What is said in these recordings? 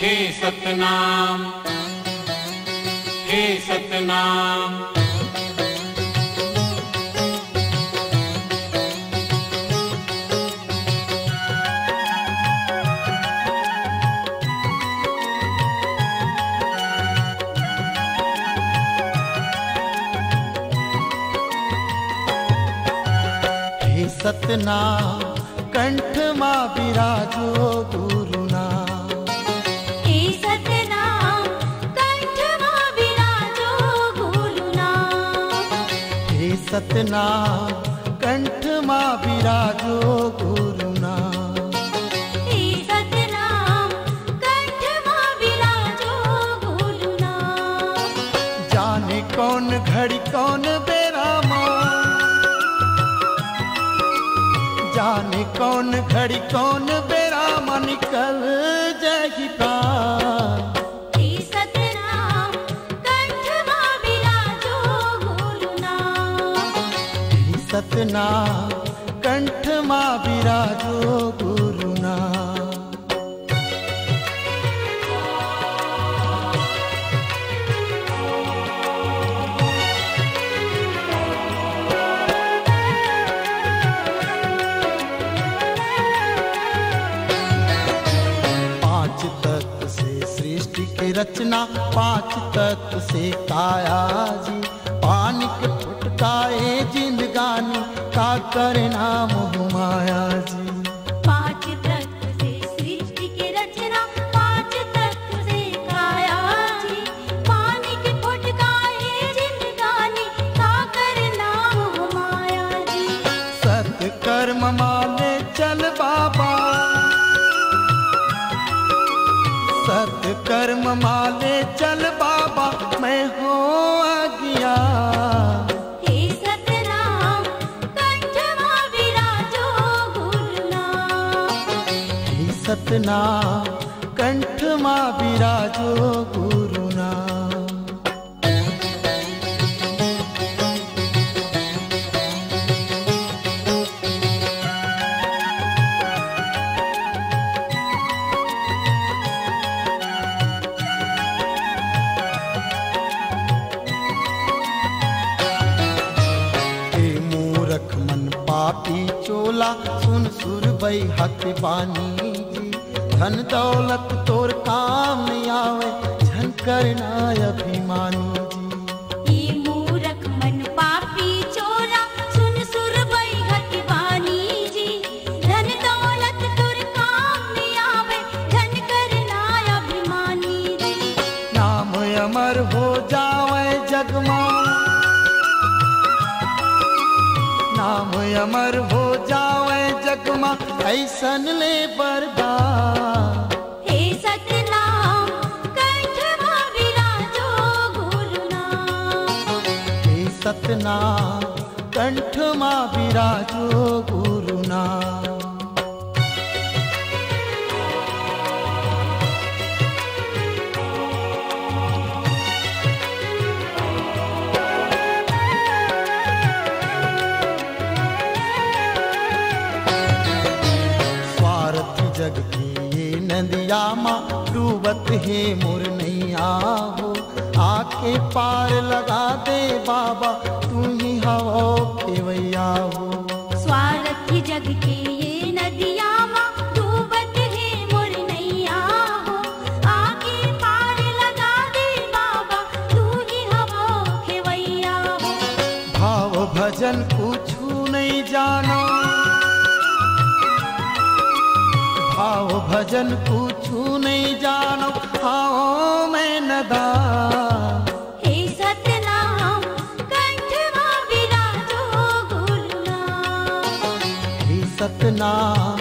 हे सतनाम, हे सतनाम। हे सतनाम कंठ मां विराजो गुरुनाम। हे सतनाम कंठ मां विराजो गुरुनाम। हे सतनाम कंठ मां विराजो गुरुनाम। हे सतनाम कंठ मां विराजो गुरुनाम। जाने कौन घड़ी कौन बेरामा, जाने कौन घड़ी कौन बेरामा निकल जाएगी प्राण। हे सतनाम कंठ मां विराजो गुरुनाम। हे सतनाम कंठ मां विराजो गुरुनाम। रचना पांच तत्व से काया जी, पानी के फुटकाए जिंदगानी का करना मोह माया जी। पांच तत्व से सृष्टि की रचना, पांच तत्व से काया जी, पानी के फुटकाए जिंदगानी का करना मोह माया जी। सत कर्म माले चल बाबा, सत कर्म माले चल बाबा मैं हो गया। हे सतनाम कंठ मां विराजो गुरुनाम। हे सतनाम कंठ मां विराजो गुरुनाम। पापी चोला सुन सुर बई हक बानी जी, धन दौलत तोर काम नहीं आवे झन करना अभिमानी जी। ये मूरख मन पापी चोला सुन सुर बई हक बानी जी, धन दौलत तोर काम नहीं आवे झन करना अभिमानी जी। नाम अमर हो जावे जग मां, नाम अमर हो जावे जग मां ऐसन ले बरदान। हे सतनाम कंठ मां विराजो गुरुनाम। हे सतनाम कंठ मां विराजो गुरुनाम। जग की ये नदिया माँ डूबत है मोर नैया हो, आके पार लगा दे बाबा तू ही हवा खेवैया हो। स्वार्थी जग के ये नदिया माँ डूबत है मोर नैया हो, आके पार लगा दे बाबा तू ही हवा खेवैया हो। भाव भजन कुछू नहीं जानो, भाव भजन कुछू नहीं जानो हाँ मैं नदान। हे सतनाम कंठ मां विराजो गुरुनाम। हे सतनाम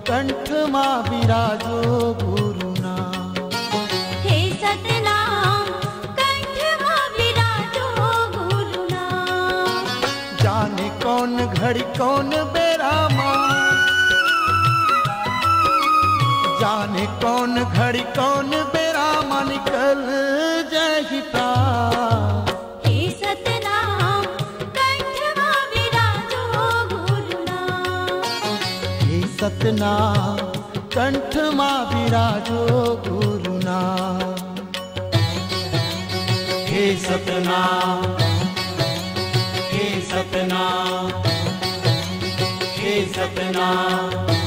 कंठ मां विराजो गुरुनाम। हे सतनाम कंठ मां विराजो गुरुनाम। जाने कौन घड़ी कौन बेरामा, जाने कौन घड़ी कौन बेरामा निकल जाएगी प्राण। हे सतनाम कंठ मां विराजो गुरुनाम। हे सतनाम कंठ मां विराजो गुरुनाम। सतनाम। हे सतनाम, हे सतनाम, हे सतनाम।